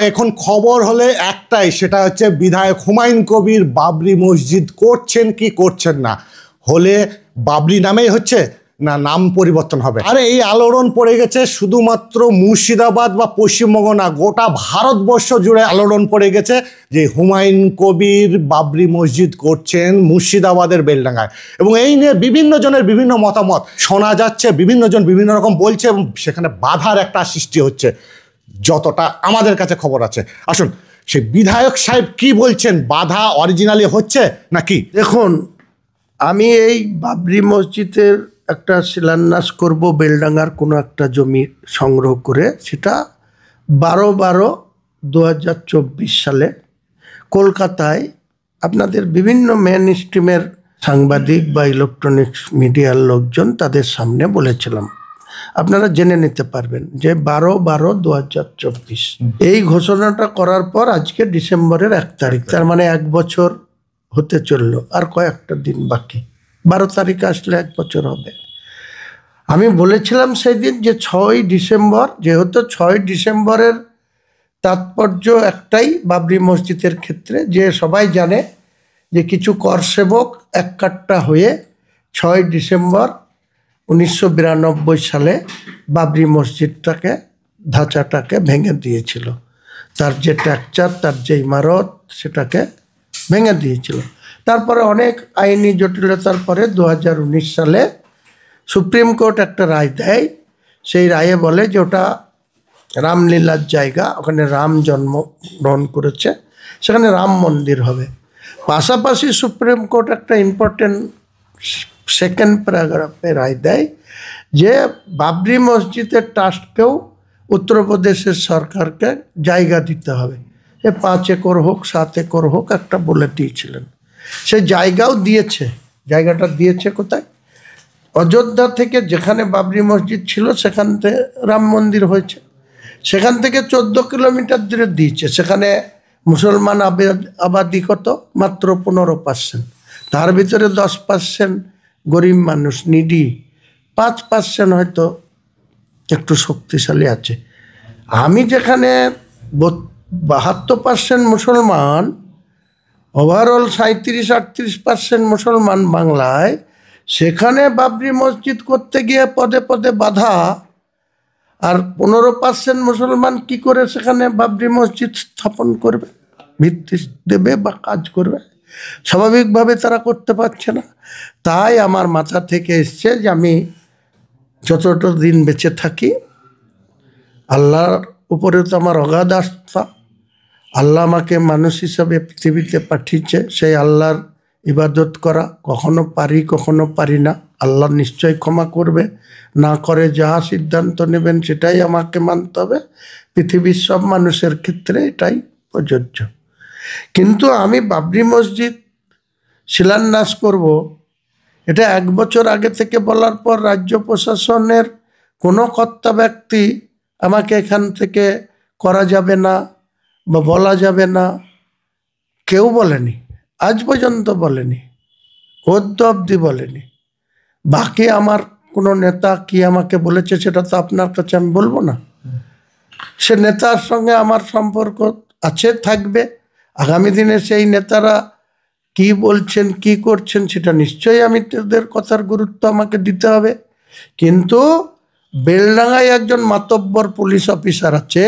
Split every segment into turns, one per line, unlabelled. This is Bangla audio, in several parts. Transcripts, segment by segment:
এখন খবর হলে একটাই, সেটা হচ্ছে বিধায়ক হুমায়ুন কবির বাবরি মসজিদ করছেন কি করছেন না, হলে বাবরি নামেই হচ্ছে না নাম পরিবর্তন হবে। আরে এই আলোড়ন পড়ে গেছে শুধুমাত্র মুর্শিদাবাদ বা পশ্চিমবঙ্গ না, গোটা ভারতবর্ষ জুড়ে আলোড়ন পড়ে গেছে যে হুমায়ুন কবির বাবরি মসজিদ করছেন মুর্শিদাবাদের বেলডাঙ্গায়। এবং এই নিয়ে বিভিন্ন জনের বিভিন্ন মতামত শোনা যাচ্ছে, বিভিন্ন জন বিভিন্ন রকম বলছে এবং সেখানে বাধার একটা সৃষ্টি হচ্ছে যতটা আমাদের কাছে খবর আছে। আসুন সেই বিধায়ক সাহেব কি বলছেন, বাধা অরিজিনালি হচ্ছে নাকি?
দেখুন, আমি এই বাবরি মসজিদের একটা শিলান্যাস করব বেলডাঙ্গার কোনো একটা জমি সংগ্রহ করে, সেটা 12/12/2024 সালে কলকাতায় আপনাদের বিভিন্ন মেন স্ট্রিমের সাংবাদিক বা ইলেকট্রনিক্স মিডিয়ার লোকজন তাদের সামনে বলেছিলাম। আপনারা জেনে নিতে পারবেন যে 12/12/2024 এই ঘোষণাটা করার পর আজকে ডিসেম্বরের 1 তারিখ, তার মানে 1 বছর হতে চললো, আর কয়েকটা দিন বাকি। 12 তারিখ আসলে 1 বছর হবে। আমি বলেছিলাম সেই দিন যে 6 ডিসেম্বর, যেহেতু 6 ডিসেম্বরের তাৎপর্য একটাই বাবরি মসজিদের ক্ষেত্রে, যে সবাই জানে যে কিছু করসেবক এককাট্টা হয়ে 6 ডিসেম্বর 1992 সালে বাবরি মসজিদটাকে, ধাঁচাটাকে ভেঙে দিয়েছিল। তার যে স্ট্রাকচার, তার যে ইমারত, সেটাকে ভেঙে দিয়েছিল। তারপরে অনেক আইনি জটিলতার পরে 2019 সালে সুপ্রিম কোর্ট একটা রায় দেয়। সেই রায়ে বলে যে ওটা রামলীলার জায়গা, ওখানে রাম জন্মগ্রহণ করেছে, সেখানে রাম মন্দির হবে। পাশাপাশি সুপ্রিম কোর্ট একটা ইম্পর্টেন্ট সেকেন্ড প্যারাগ্রাফে রায় দেয় যে বাবরি মসজিদের ট্রাস্টকেও উত্তরপ্রদেশের সরকারকে জায়গা দিতে হবে। 5 একর হোক 7 একর হোক একটা বলে দিয়েছিলেন। সে জায়গাও দিয়েছে। জায়গাটা দিয়েছে কোথায়? অযোধ্যা থেকে, যেখানে বাবরি মসজিদ ছিল সেখান থেকে রাম মন্দির হয়েছে, সেখান থেকে 14 কিলোমিটার দূরে দিয়েছে। সেখানে মুসলমান আবাদি কত? মাত্র 15%। তার ভিতরে 10% গরিব মানুষ, নিডি। 5% হয়তো একটু শক্তিশালী আছে। আমি যেখানে 72% মুসলমান, ওভারঅল 37-38% মুসলমান বাংলায়, সেখানে বাবরি মসজিদ করতে গিয়ে পদে পদে বাধা। আর 15% মুসলমান কি করে সেখানে বাবরি মসজিদ স্থাপন করবে, ভিত্তি দেবে বা কাজ করবে? স্বাভাবিকভাবে তারা করতে পারছে না। তাই আমার মাথা থেকে এসছে যে আমি যতটা দিন বেঁচে থাকি, আল্লাহর উপরে তো আমার অগাধ আস্থা। আল্লাহ আমাকে মানুষ হিসাবে পৃথিবীতে পাঠিয়েছে, সেই আল্লাহর ইবাদত করা। কখনো পারি, কখনো পারি না। আল্লাহ নিশ্চয়ই ক্ষমা করবে, না করে যাহা সিদ্ধান্ত নেবেন সেটাই আমাকে মানতে হবে। পৃথিবীর সব মানুষের ক্ষেত্রে এটাই প্রযোজ্য। কিন্তু আমি বাবরি মসজিদ শিলান্যাস করব, এটা 1 বছর আগে থেকে বলার পর রাজ্য প্রশাসনের কোনো কর্তা ব্যক্তি আমাকে এখান থেকে করা যাবে না বা বলা যাবে না, কেউ বলেনি, আজ পর্যন্ত বলেনি, অদ্যাবধি বলেনি। বাকি আমার কোনো নেতা কি আমাকে বলেছে সেটা তো আপনার কাছে আমি বলবো না। সে নেতার সঙ্গে আমার সম্পর্ক আছে, থাকবে। আগামী দিনে সেই নেতারা কি বলছেন, কি করছেন, সেটা নিশ্চয়ই আমি তাদের কথার গুরুত্ব আমাকে দিতে হবে। কিন্তু বেলডাঙ্গায় একজন মাতব্বর পুলিশ অফিসার আছে,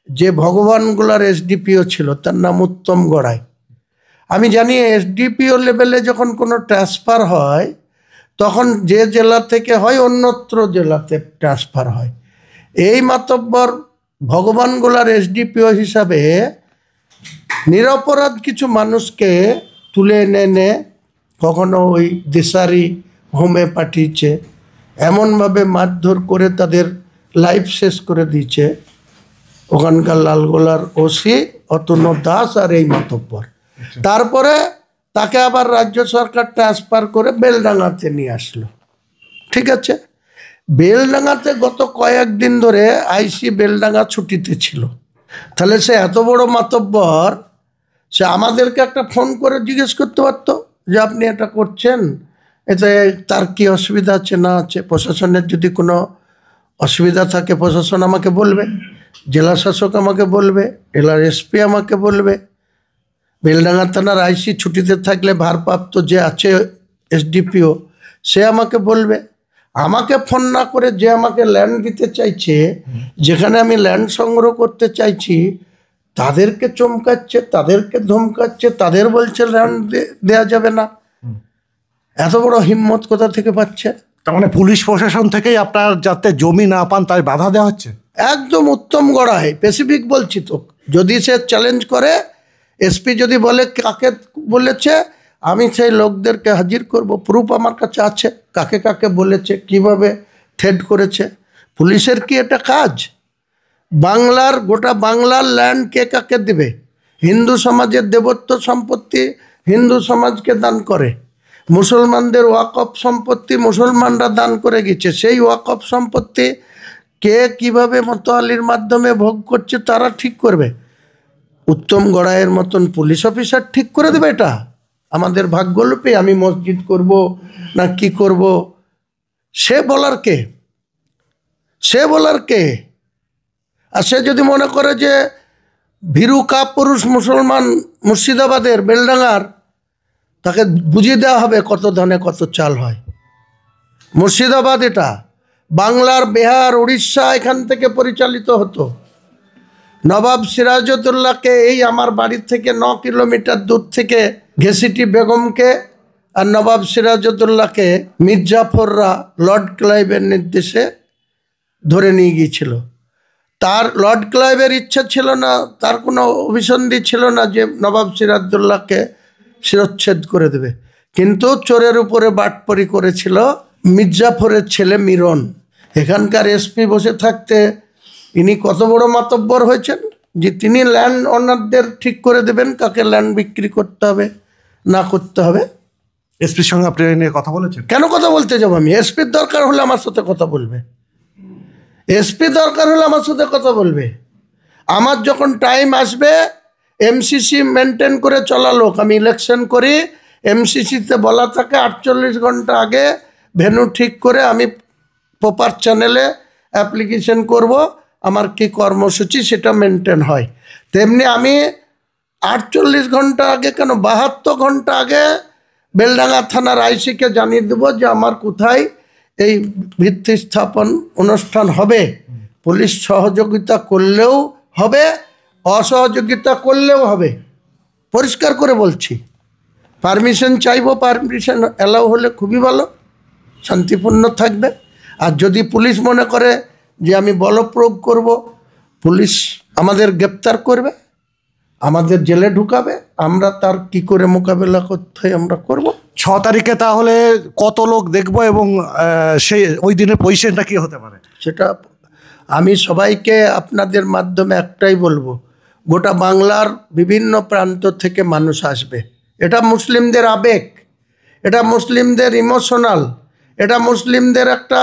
যে ভগবানগোলার এসডিপিও ছিল, তার নাম উত্তম গড়াই। আমি জানি এসডিপিও লেভেলে যখন কোনো ট্রান্সফার হয়, তখন যে জেলা থেকে হয় অন্যত্র জেলাতে ট্রান্সফার হয়। এই মাতব্বর ভগবানগোলার এসডিপিও হিসাবে নিরপরাধ কিছু মানুষকে তুলে এনে কখনো ওই দেশারি হোমে পাঠিয়েছে, এমনভাবে মারধর করে তাদের লাইফ শেষ করে দিয়েছে ওখানকার লালগোলার ওসি অতনু দাস আর এই মাতব্বর। তারপরে তাকে আবার রাজ্য সরকার ট্রান্সফার করে বেলডাঙ্গাতে নিয়ে আসলো। ঠিক আছে, বেলডাঙ্গাতে গত কয়েকদিন ধরে আইসি বেলডাঙ্গা ছুটিতে ছিল। তাহলে সে এত বড় মাতব্বর, সে আমাদেরকে একটা ফোন করে জিজ্ঞেস করতে পারতো যে আপনি এটা করছেন, এতে তার কি অসুবিধা আছে না আছে। প্রশাসনের যদি কোনো অসুবিধা থাকে প্রশাসন আমাকে বলবে। জেলা শাসক আমাকে বলবে, জেলার এসপি আমাকে বলবে, বেলডাঙ্গা থানার আইসি ছুটিতে থাকলে ভারপ্রাপ্ত যে আছে এসডিপিও সে আমাকে বলবে। আমাকে ফোন না করে যে আমাকে ল্যান্ড দিতে চাইছে, যেখানে আমি ল্যান্ড সংগ্রহ করতে চাইছি, তাদেরকে চমকাচ্ছে, তাদেরকে ধমকাচ্ছে, তাদের বলছে ল্যান্ড দেওয়া যাবে না। এত বড় হিম্মত কোথা থেকে পাচ্ছে?
তার মানে পুলিশ প্রশাসন থেকেই আপনার যাতে জমি না পান তাই বাধা দেওয়া হচ্ছে।
একদম উত্তম গড়াই, স্পেসিফিক বলছি তো। যদি সে চ্যালেঞ্জ করে, এসপি যদি বলে কাকে বলেছে, আমি সেই লোকদেরকে হাজির করব, প্রুফ আমার কাছে আছে, কাকে কাকে বলেছে, কিভাবে থ্রেট করেছে। পুলিশের কি এটা কাজ? বাংলার গোটা বাংলার ল্যান্ড কে কাকে দেবে? হিন্দু সমাজের দেবত্ব সম্পত্তি হিন্দু সমাজকে দান করে, মুসলমানদের ওয়াকফ সম্পত্তি মুসলমানরা দান করে গেছে। সেই ওয়াকফ সম্পত্তি কে কিভাবে মোতোয়ালির মাধ্যমে ভোগ করছে তারা ঠিক করবে। উত্তম গড়াইয়ের মতন পুলিশ অফিসার ঠিক করে দেবে এটা? আমাদের ভাগ্যলোপে আমি মসজিদ করব না কি করব, সে বলার কে? সে বলার কে? আর সে যদি মনে করে যে ভীরু কাপুরুষ মুসলমান মুর্শিদাবাদের বেলডাঙ্গার, তাকে বুঝিয়ে দেওয়া হবে কত ধানে কত চাল হয়। মুর্শিদাবাদ এটা বাংলার বিহার উড়িষ্যা এখান থেকে পরিচালিত হতো। নবাব সিরাজউদ্দৌলাকে এই আমার বাড়ি থেকে 9 কিলোমিটার দূর থেকে ঘেসিটি বেগমকে আর নবাব সিরাজউদ্দৌলাকে মির্জাফররা লর্ড ক্লাইভের নির্দেশে ধরে নিয়ে গিয়েছিল। তার লর্ড ক্লাইভের ইচ্ছা ছিল না, তার কোনো অভিসন্ধি ছিল না যে নবাব সিরাজউদ্দৌলাকে শিরচ্ছেদ করে দেবে, কিন্তু চোরের উপরে বাটপরি করেছিল মির্জাফরের ছেলে মিরন। এখানকার এসপি বসে থাকতে ইনি কত বড় মাতব্বর হয়েছেন যে তিনি ল্যান্ড ওনারদের ঠিক করে দেবেন কাকে ল্যান্ড বিক্রি করতে হবে না করতে হবে।
এসপির সঙ্গে আপনি এই নিয়ে কথা বলেছেন?
কেন কথা বলতে যাবো আমি? এসপির দরকার হলে আমার সাথে কথা বলবে, এসপি দরকার হলে আমার সাথে কথা বলবে। আমার যখন টাইম আসবে, এমসিসি মেনটেন করে চলা লোক, আমি ইলেকশন করি, এমসিসিতে বলা থাকে 48 ঘন্টা আগে ভেন্যু ঠিক করে আমি প্রপার চ্যানেলে অ্যাপ্লিকেশন করব, আমার কি কর্মসূচি সেটা মেনটেন হয়। তেমনি আমি 48 ঘন্টা আগে কেন 72 ঘন্টা আগে বেলডাঙ্গা থানার আইসিকে জানিয়ে দেবো যে আমার কোথায় এই ভিত্তি স্থাপন অনুষ্ঠান হবে। পুলিশ সহযোগিতা করলেও হবে, অসহযোগিতা করলেও হবে, পরিষ্কার করে বলছি। পারমিশন চাইবো, পারমিশন অ্যালাউ হলে খুবই ভালো, শান্তিপূর্ণ থাকবে। আর যদি পুলিশ মনে করে যে আমি বল প্রয়োগ করব, পুলিশ আমাদের গ্রেপ্তার করবে, আমাদের জেলে ঢুকাবে, আমরা তার কি করে মোকাবেলা করতে হয় আমরা করব।
6 তারিখে তাহলে কত লোক দেখবো এবং সেই ওই দিনের পজিশনটা কি হতে পারে?
সেটা আমি সবাইকে আপনাদের মাধ্যমে একটাই বলবো, গোটা বাংলার বিভিন্ন প্রান্ত থেকে মানুষ আসবে। এটা মুসলিমদের আবেগ, এটা মুসলিমদের ইমোশনাল, এটা মুসলিমদের একটা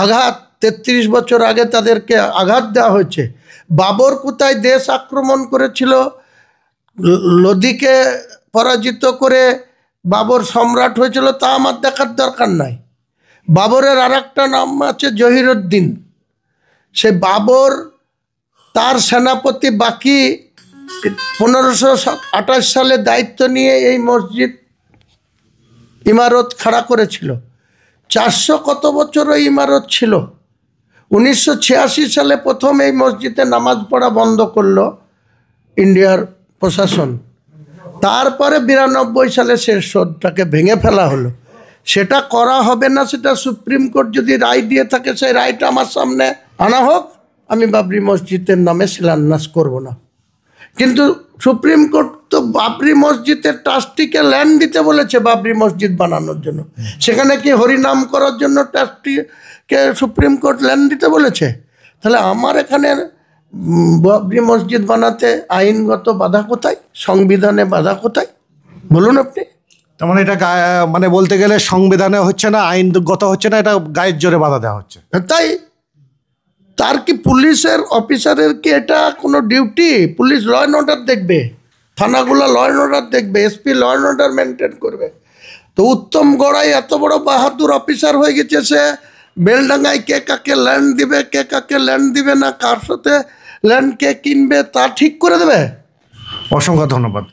আঘাত। 33 বছর আগে তাদেরকে আঘাত দেওয়া হয়েছে। বাবর কোথায় দেশ আক্রমণ করেছিল, লোদিকে পরাজিত করে বাবর সম্রাট হয়েছিল তা আমার দেখার দরকার নাই। বাবরের আর একটা নাম আছে জহিরুদ্দিন। সে বাবর তার সেনাপতি বাকি 1528 সালে দায়িত্ব নিয়ে এই মসজিদ ইমারত খাড়া করেছিল। 400 কত বছর ওই ইমারত ছিল। 1986 সালে প্রথম এই মসজিদে নামাজ পড়া বন্ধ করলো ইন্ডিয়ার প্রশাসন। তারপরে 92 সালে সে শোধটাকে ভেঙে ফেলা হলো। সেটা করা হবে না, সেটা সুপ্রিম কোর্ট যদি রায় দিয়ে থাকে সেই রায়টা আমার সামনে আনা হোক, আমি বাবরি মসজিদের নামে শিলান্যাস করব না। কিন্তু সুপ্রিম কোর্ট তো বাবরি মসজিদের ট্রাস্টিকে ল্যান্ড দিতে বলেছে বাবরি মসজিদ বানানোর জন্য। সেখানে কি হরিনাম করার জন্য ট্রাস্টিকে সুপ্রিম কোর্ট ল্যান্ড দিতে বলেছে? তাহলে আমার এখানে বাবরি মসজিদ বানাতে আইনগত বাধা কোথায়, সংবিধানে বাধা কোথায় বলুন আপনি?
তার মানে এটা মানে বলতে গেলে সংবিধানে হচ্ছে না, আইনগত হচ্ছে না, এটা গায়ের জোরে বাধা দেওয়া হচ্ছে।
তাই তার কি পুলিশের অফিসারের কি এটা কোনো duty? Police law and order দেখবে, থানাগুলো ল অ্যান্ড অর্ডার দেখবে, SP law and order maintain করবে। তো উত্তম গড়াই এত বড় বাহাদুর অফিসার হয়ে গেছে, সে বেলডাঙ্গায় কে কাকে ল্যান্ড দিবে, কে কাকে ল্যান্ড দিবে না, কার সাথে ল্যান্ড কে কিনবে তা ঠিক করে দেবে?
অসংখ্য ধন্যবাদ।